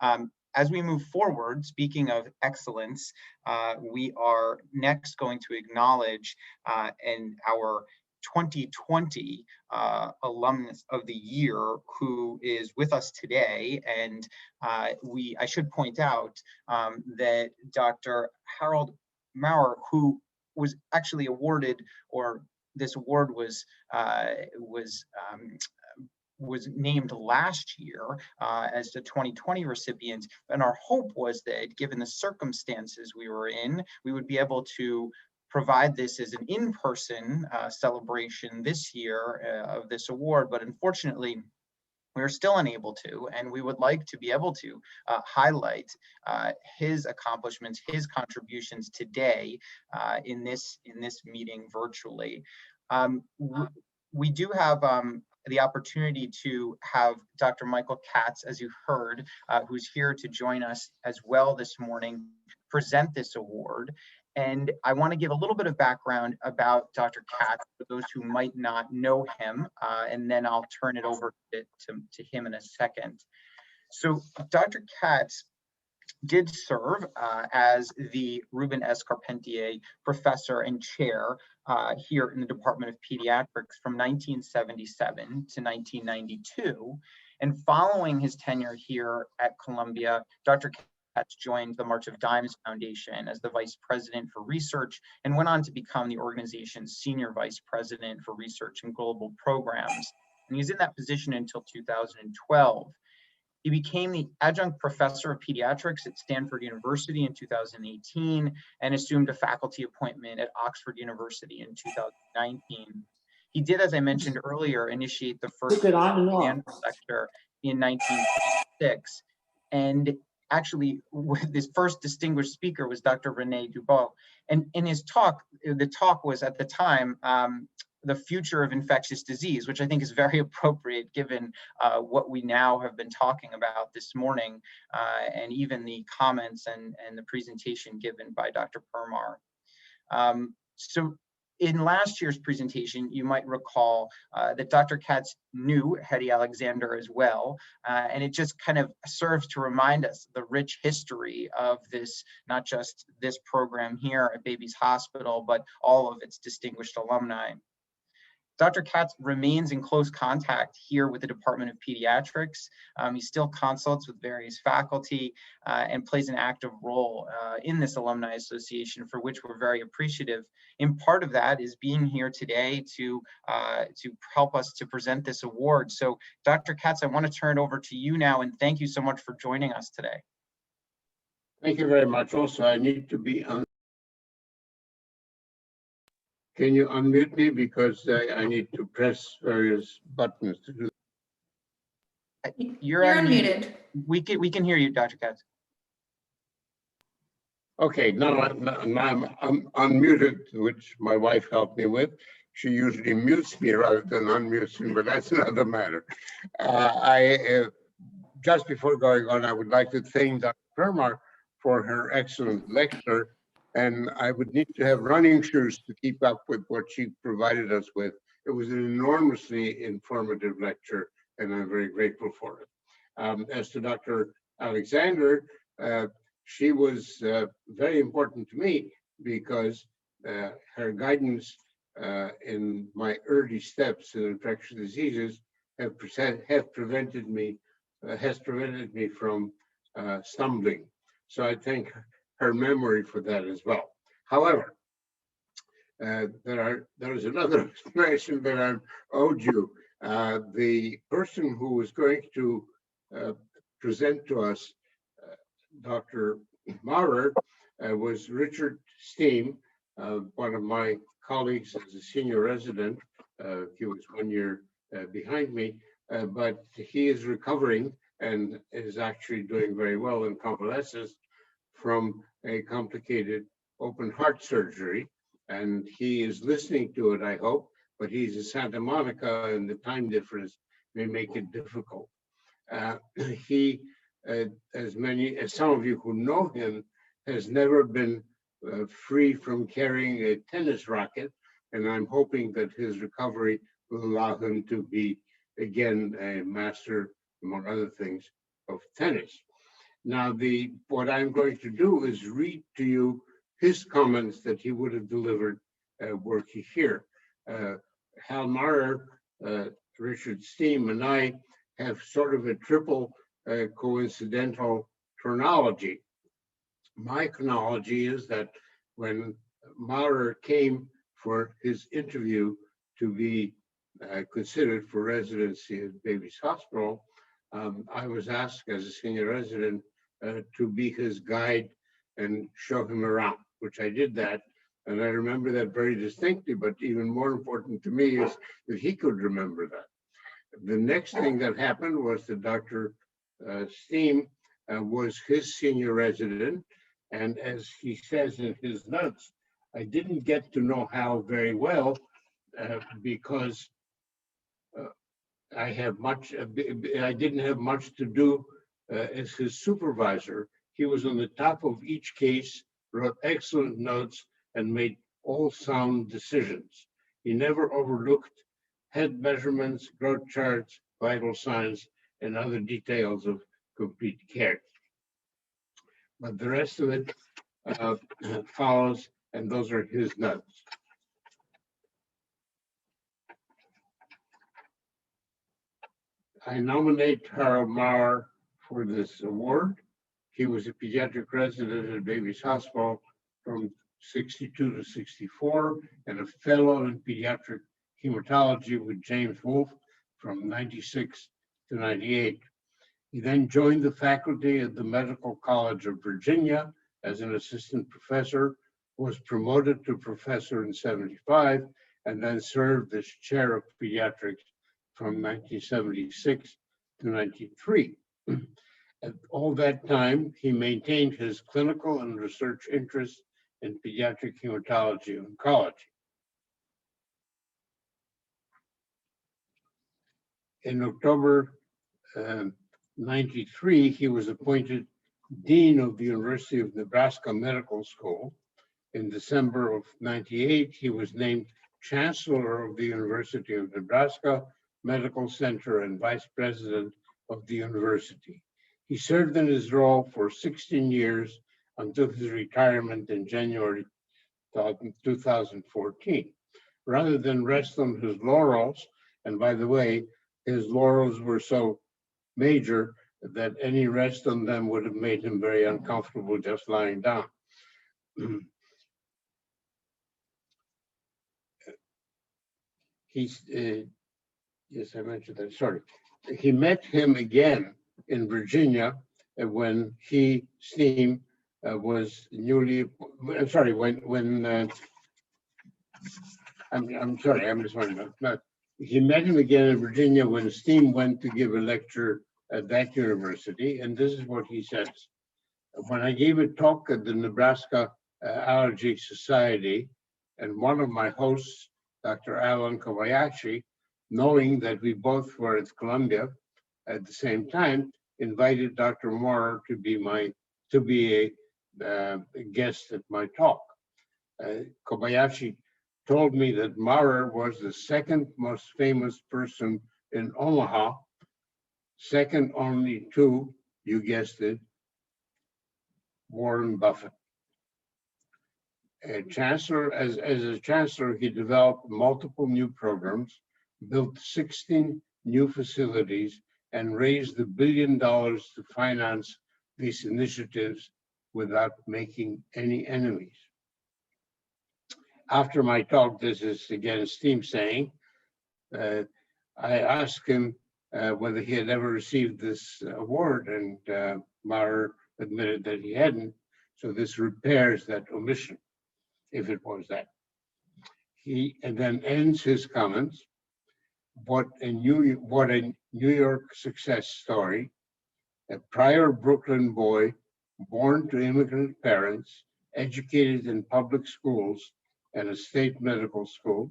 As we move forward, speaking of excellence, we are next going to acknowledge our 2020 alumnus of the year who is with us today. And I should point out that Dr. Harold Maurer, who was actually awarded, or this award was named last year as the 2020 recipient. And our hope was that given the circumstances we were in, we would be able to provide this as an in-person celebration this year of this award. But unfortunately, we're still unable to, and we would like to be able to highlight his accomplishments, his contributions today in this meeting virtually. We do have the opportunity to have Dr. Michael Katz, as you heard, who's here to join us as well this morning, present this award. And I want to give a little bit of background about Dr. Katz for those who might not know him, and then I'll turn it over to him in a second. So Dr. Katz did serve as the Ruben S. Carpentier Professor and Chair here in the Department of Pediatrics from 1977 to 1992. And following his tenure here at Columbia, Dr. Katz joined the March of Dimes Foundation as the Vice President for Research and went on to become the organization's Senior Vice President for Research and Global Programs. And he was in that position until 2012. He became the Adjunct Professor of Pediatrics at Stanford University in 2018 and assumed a faculty appointment at Oxford University in 2019. He did, as I mentioned earlier, initiate the first lecture in 1966. And actually, this first distinguished speaker was Dr. René Dubois. And in his talk, the talk was at the time, the future of infectious disease, which I think is very appropriate given what we now have been talking about this morning, and even the comments and the presentation given by Dr. Permar. So in last year's presentation, you might recall that Dr. Katz knew Hetty Alexander as well, and it just kind of serves to remind us the rich history of this, not just this program here at Babies Hospital, but all of its distinguished alumni. Dr. Katz remains in close contact here with the Department of Pediatrics. He still consults with various faculty and plays an active role in this alumni association, for which we're very appreciative. And part of that is being here today to help us to present this award. So Dr. Katz, I want to turn it over to you now, and thank you so much for joining us today. Thank you very much. Also, I need to be on. Can you unmute me, because I need to press various buttons to do that. You're unmuted. We can hear you, Dr. Katz. Okay, now I'm unmuted, which my wife helped me with. She usually mutes me rather than unmutes me, but that's another matter. Just before going on, I would like to thank Dr. Permar for her excellent lecture. And I would need to have running shoes to keep up with what she provided us with. It was an enormously informative lecture, and I'm very grateful for it. As to Dr. Alexander, she was very important to me because her guidance in my early steps in infectious diseases has prevented me from stumbling. So I thank her memory for that as well. However, there is another explanation that I'm owed you. The person who was going to present to us, Dr. Maurer, was Richard Steem, one of my colleagues as a senior resident. He was 1 year behind me, but he is recovering and is actually doing very well in convalescence from a complicated open heart surgery, and he is listening to it, I hope, but he's in Santa Monica and the time difference may make it difficult. He, as some of you who know him, has never been free from carrying a tennis racket, and I'm hoping that his recovery will allow him to be again a master, among other things, of tennis. Now, what I'm going to do is read to you his comments that he would have delivered were he here. Hal Maurer, Richard Steem, and I have sort of a triple coincidental chronology. My chronology is that when Maurer came for his interview to be considered for residency at Babies Hospital, I was asked as a senior resident to be his guide and show him around, which I did that. And I remember that very distinctly, but even more important to me is that he could remember that. The next thing that happened was that Dr. Steem was his senior resident. And as he says in his notes, I didn't get to know Hal very well because I didn't have much to do as his supervisor. He was on the top of each case, wrote excellent notes, and made all sound decisions. He never overlooked head measurements, growth charts, vital signs, and other details of complete care. But the rest of it follows, and those are his notes. I nominate Harold Maurer for this award. He was a pediatric resident at Babies Hospital from 62 to 64 and a fellow in pediatric hematology with James Wolfe from 96 to 98. He then joined the faculty at the Medical College of Virginia as an assistant professor, was promoted to professor in 75, and then served as chair of pediatrics from 1976 to 93. At all that time, he maintained his clinical and research interests in pediatric hematology and oncology. In October 93, he was appointed Dean of the University of Nebraska Medical School. In December of 98, he was named Chancellor of the University of Nebraska Medical Center and Vice President of the university. He served in his role for 16 years until his retirement in January 2014. Rather than rest on his laurels, and by the way, his laurels were so major that any rest on them would have made him very uncomfortable just lying down. Yes, I mentioned that, sorry. He met him again in Virginia when he, Steem, was newly, I'm sorry, I'm sorry, I'm just wondering, he met him again in Virginia when Steem went to give a lecture at that university, and this is what he says. When I gave a talk at the Nebraska Allergy Society, and one of my hosts, Dr. Alan Kobayashi, knowing that we both were at Columbia at the same time, invited Dr. Maurer to be a guest at my talk. Kobayashi told me that Maurer was the second most famous person in Omaha, second only to, you guessed it, Warren Buffett. As a chancellor, he developed multiple new programs, built 16 new facilities, and raised $1 billion to finance these initiatives without making any enemies. After my talk, this is again Steem saying, I asked him whether he had ever received this award, and Maurer admitted that he hadn't. So this repairs that omission, if it was that. He and then ends his comments. What a New York success story. A prior Brooklyn boy, born to immigrant parents, educated in public schools and a state medical school,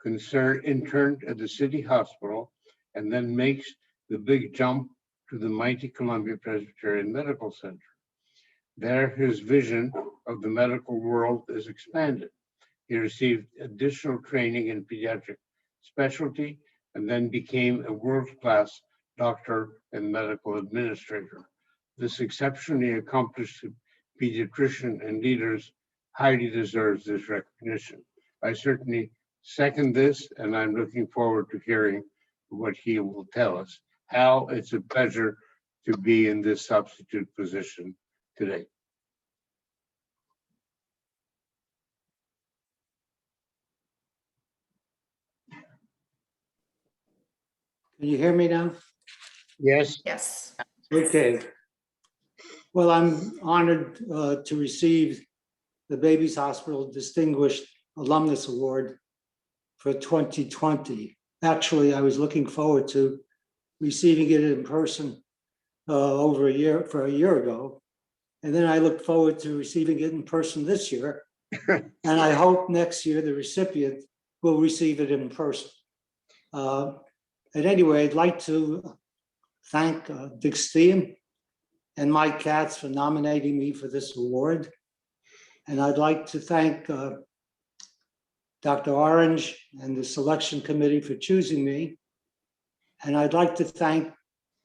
interned at the city hospital, and then makes the big jump to the mighty Columbia Presbyterian Medical Center. There, his vision of the medical world is expanded. He received additional training in pediatric specialty and then became a world-class doctor and medical administrator. This exceptionally accomplished pediatrician and leaders highly deserves this recognition. I certainly second this, and I'm looking forward to hearing what he will tell us. Hal, it's a pleasure to be in this substitute position today. Can you hear me now? Yes. Yes. Okay. Well, I'm honored to receive the Babies Hospital Distinguished Alumnus Award for 2020. Actually, I was looking forward to receiving it in person for a year ago. And then I look forward to receiving it in person this year. And I hope next year the recipient will receive it in person. Anyway, I'd like to thank Dick Steem and Mike Katz for nominating me for this award. And I'd like to thank Dr. Orange and the selection committee for choosing me. And I'd like to thank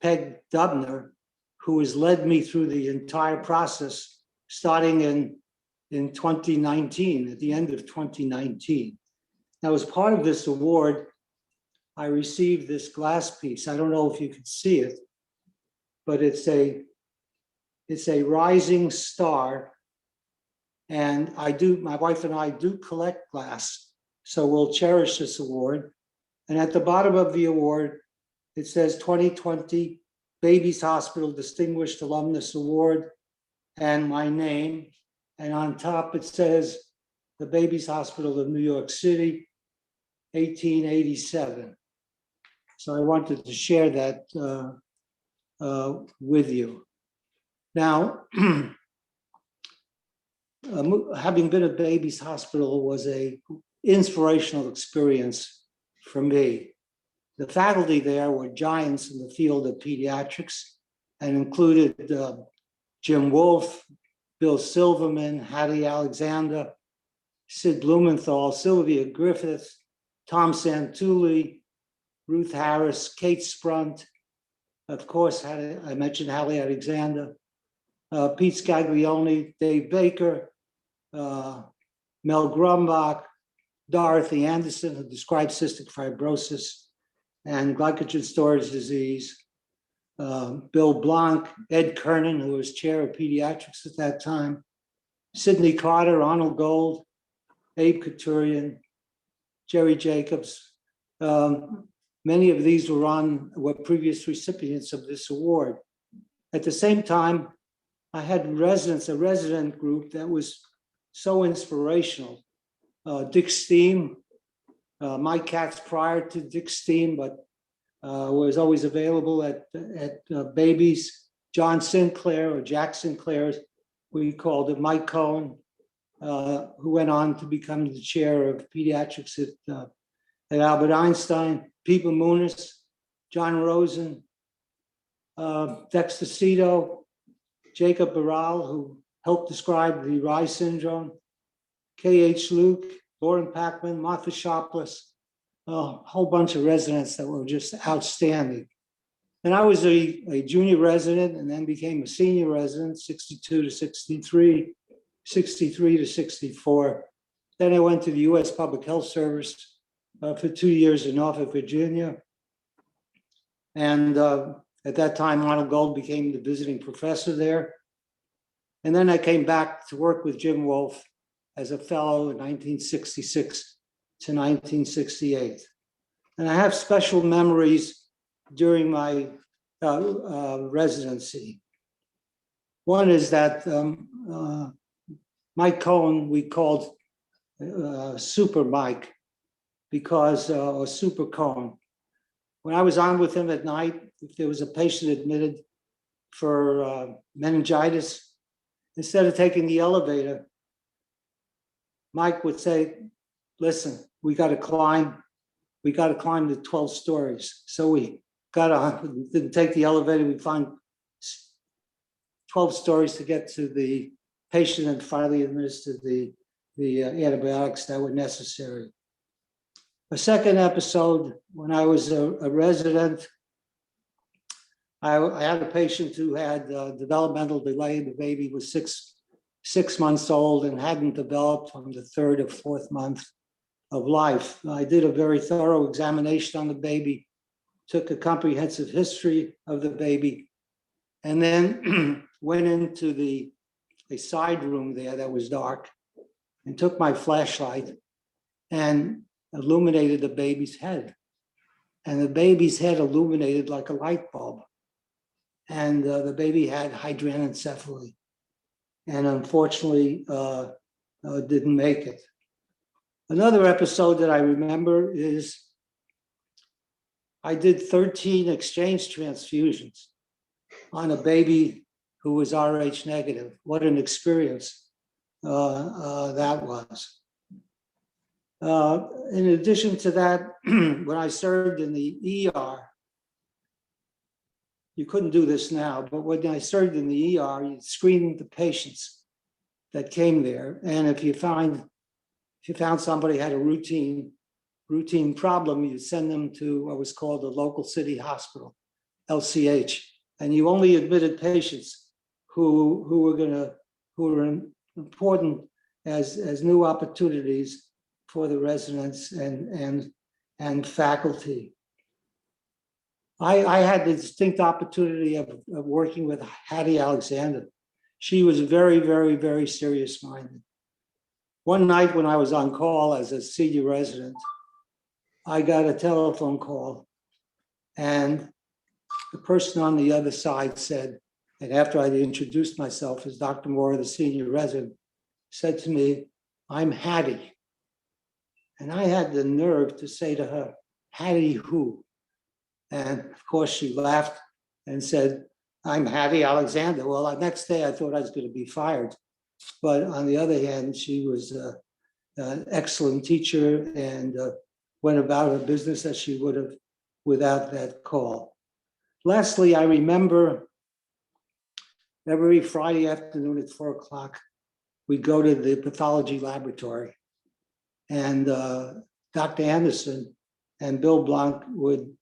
Peg Dubner, who has led me through the entire process, starting in 2019, at the end of 2019. Now, as part of this award, I received this glass piece. I don't know if you can see it, but it's a rising star. And my wife and I do collect glass, so we'll cherish this award. And at the bottom of the award, it says 2020 Babies Hospital Distinguished Alumnus Award and my name. And on top it says the Babies Hospital of New York City, 1887. So I wanted to share that with you. Now, having been at Babies Hospital was an inspirational experience for me. The faculty there were giants in the field of pediatrics and included Jim Wolfe, Bill Silverman, Hattie Alexander, Sid Blumenthal, Sylvia Griffith, Tom Santulli, Ruth Harris, Kate Sprunt, of course, I mentioned Hallie Alexander, Pete Scaglione, Dave Baker, Mel Grumbach, Dorothy Anderson, who described cystic fibrosis and glycogen storage disease, Bill Blanc, Ed Kernan, who was chair of pediatrics at that time, Sidney Carter, Arnold Gold, Abe Katurian, Jerry Jacobs. Many of these were previous recipients of this award. At the same time, I had a resident group that was so inspirational. Dick Steem, Mike Katz prior to Dick Steem, but was always available at Babies. John Sinclair, or Jack Sinclair, as we called it, Mike Cohen, who went on to become the chair of pediatrics at Albert Einstein, Pete Muniz, John Rosen, Dexter Cito, Jacob Barral, who helped describe the Rye syndrome, K.H. Luke, Lauren Packman, Martha Sharpless, a whole bunch of residents that were just outstanding. And I was a junior resident and then became a senior resident, 62 to 63, 63 to 64. Then I went to the U.S. Public Health Service for 2 years in Norfolk, Virginia. And at that time, Arnold Gold became the visiting professor there. And then I came back to work with Jim Wolfe as a fellow in 1966 to 1968. And I have special memories during my residency. One is that Mike Cohen, we called Super Mike, because, or Super Cohen. When I was on with him at night, if there was a patient admitted for meningitis, instead of taking the elevator, Mike would say, listen, we got to climb the 12 stories. So we didn't take the elevator, we climbed 12 stories to get to the patient and finally administer the antibiotics that were necessary. A second episode, when I was a resident, I had a patient who had developmental delay. The baby was six months old and hadn't developed from the third or fourth month of life. I did a very thorough examination on the baby, took a comprehensive history of the baby, and then went into a side room there that was dark and took my flashlight and illuminated the baby's head. And the baby's head illuminated like a light bulb. And the baby had hydranencephaly, and unfortunately didn't make it. Another episode that I remember is I did 13 exchange transfusions on a baby who was Rh negative. What an experience that was. In addition to that, when I served in the ER, you couldn't do this now, but when I served in the ER, you screened the patients that came there. And if you found somebody had a routine problem, you send them to what was called the local city hospital, LCH. And you only admitted patients who were important as new opportunities for the residents and faculty. I had the distinct opportunity of working with Hattie Alexander. She was very, very, very serious-minded. One night when I was on call as a senior resident, I got a telephone call, and the person on the other side said, and after I introduced myself as Dr. Maurer, the senior resident, said to me, "I'm Hattie." And I had the nerve to say to her, "Hattie who?" And of course, she laughed and said, "I'm Hattie Alexander." Well, the next day I thought I was going to be fired. But on the other hand, she was an excellent teacher and went about her business as she would have without that call. Lastly, I remember every Friday afternoon at 4 o'clock, we'd go to the pathology laboratory. And Dr. Anderson and Bill Blanc would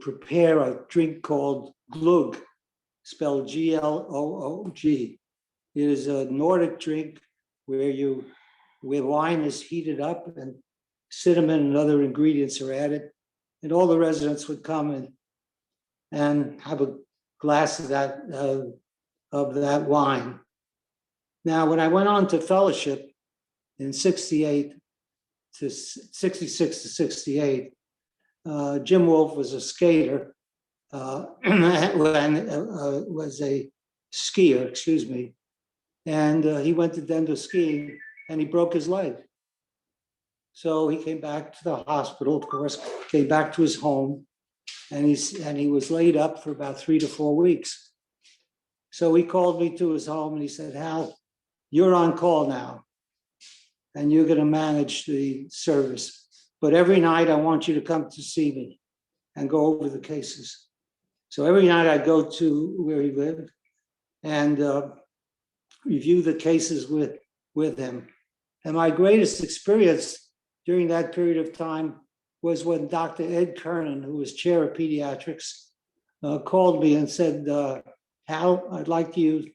prepare a drink called glug, spelled Gloog. It is a Nordic drink where wine is heated up and cinnamon and other ingredients are added, and all the residents would come and have a glass of that wine. Now, when I went on to fellowship in 66 to 68, Jim Wolf was a skater, was a skier, and he went to Denver skiing and he broke his leg. So he came back to the hospital, of course, came back to his home, and he was laid up for about 3 to 4 weeks. So he called me to his home and he said, "Hal, you're on call now, and you're going to manage the service. But every night I want you to come to see me and go over the cases." So every night I'd go to where he lived and review the cases with him. And my greatest experience during that period of time was when Dr. Ed Kernan, who was chair of pediatrics, called me and said, "Hal, I'd like you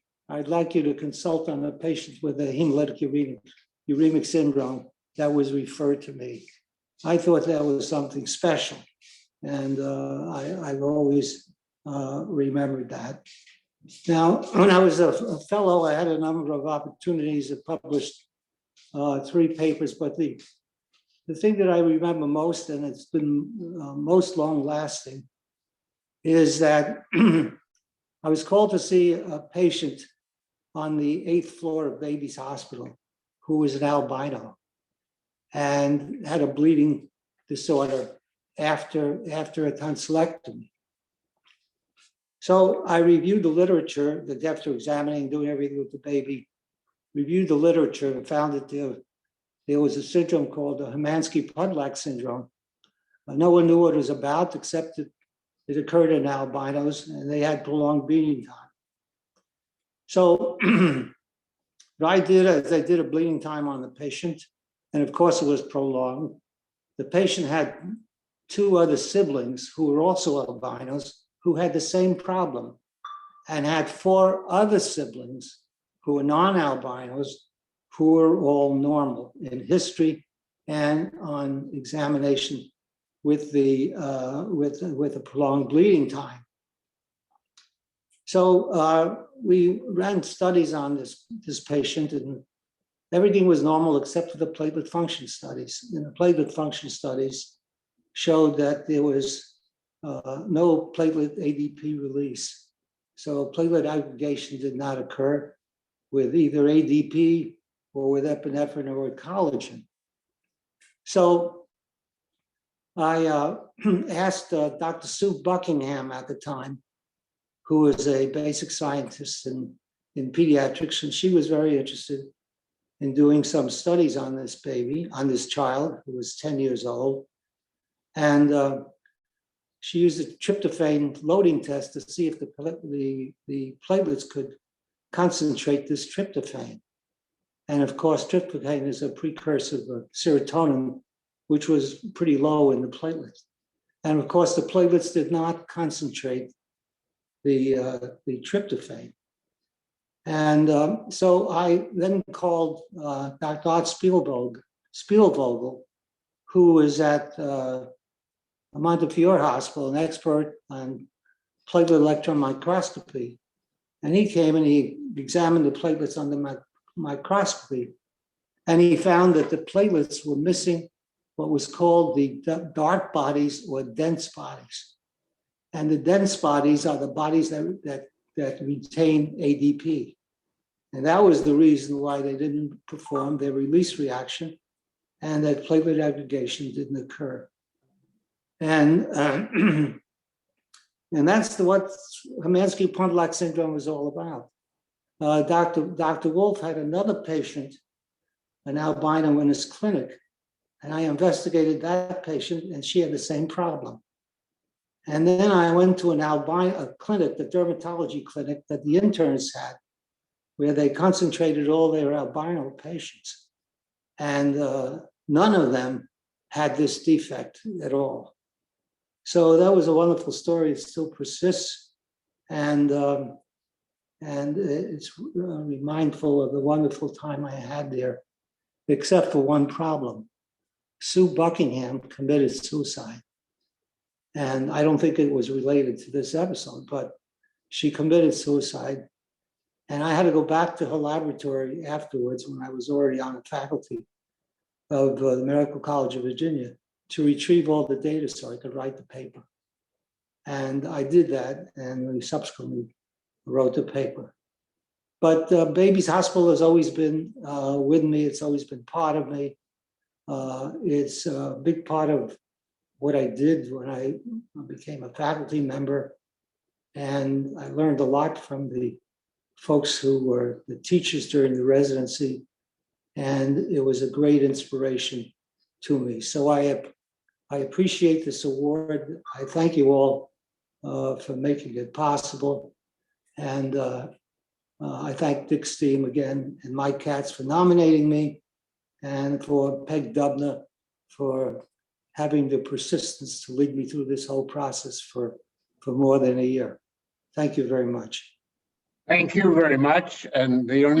to consult on a patient with a hemolytic uremic syndrome that was referred to me." I thought that was something special, and I've always remembered that. Now, when I was a fellow, I had a number of opportunities to publish 3 papers, but the thing that I remember most, and it's been most long-lasting, is that I was called to see a patient on the 8th floor of Baby's Hospital who was an albino and had a bleeding disorder after a tonsillectomy. So I reviewed the literature, after examining, doing everything with the baby, reviewed the literature and found that there was a syndrome called the Hemanski-Podlick syndrome. No one knew what it was about, except that it occurred in albinos and they had prolonged bleeding time. So what I did is I did a bleeding time on the patient, and of course it was prolonged. The patient had 2 other siblings who were also albinos, who had the same problem and had 4 other siblings who were non-albinos, who were all normal in history and on examination with the with a prolonged bleeding time. So we ran studies on this patient, and everything was normal except for the platelet function studies. And the platelet function studies showed that there was no platelet ADP release. So platelet aggregation did not occur with either ADP or with epinephrine or with collagen. So I asked Dr. Sue Buckingham at the time, who was a basic scientist in pediatrics, and she was very interested in doing some studies on this baby, on this child who was 10 years old. And she used a tryptophan loading test to see if the platelets could concentrate this tryptophan. And of course, tryptophan is a precursor of serotonin, which was pretty low in the platelets. And of course, the platelets did not concentrate the tryptophan. And so I then called Dr. Art Spielvogel, who was at Montefiore Hospital, an expert on platelet electron microscopy. And he came and he examined the platelets under microscopy. And he found that the platelets were missing what was called the dark bodies or dense bodies. And the dense bodies are the bodies that retain ADP. And that was the reason why they didn't perform their release reaction and that platelet aggregation didn't occur. And and that's what Hemanski-Podlick syndrome was all about. Dr. Wolf had another patient, an albino in his clinic, and I investigated that patient, and she had the same problem. And then I went to a clinic, the dermatology clinic that the interns had, where they concentrated all their albino patients. And none of them had this defect at all. So that was a wonderful story. It still persists. And it's mindful of the wonderful time I had there, except for one problem. Sue Buckingham committed suicide. And I don't think it was related to this episode, but she committed suicide. And I had to go back to her laboratory afterwards when I was already on the faculty of the Medical College of Virginia to retrieve all the data so I could write the paper. And I did that, and we subsequently wrote the paper. But Babies Hospital has always been with me. It's always been part of me. It's a big part of what I did when I became a faculty member. And I learned a lot from the folks who were the teachers during the residency. And it was a great inspiration to me. So I appreciate this award. I thank you all for making it possible. And I thank Dick Steem again and Mike Katz for nominating me, and for Peg Dubner for having the persistence to lead me through this whole process for more than a year. Thank you very much. Thank you very much. And the only